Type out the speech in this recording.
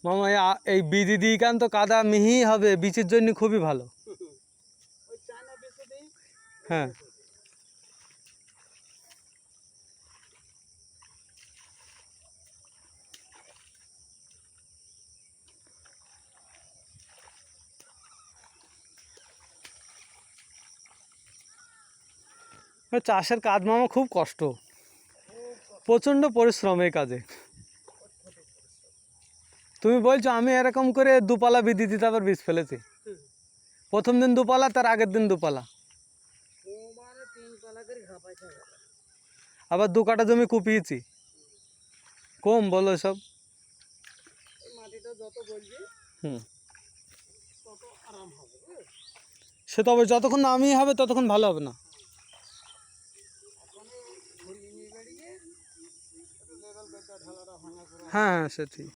মামা এই বিধি দিয়ে কান তো কাদা মিহি হবে, বীজের জন্য খুবই ভালো। হ্যাঁ চাষের কাজ মামা খুব কষ্ট, প্রচণ্ড পরিশ্রম এই কাজে। তুমি বলছো আমি এরকম করে দুপালা বিধি দিতে আবার বীজ ফেলেছি, প্রথম দিন দুপালা, তার আগের দিন দুপালা, আবার 2 কাঠা জমি কুপিয়েছি। কম বলো সব। সে তবে যতক্ষণ নামি হবে ততক্ষণ ভালো হবে না। হ্যাঁ হ্যাঁ সে ঠিক।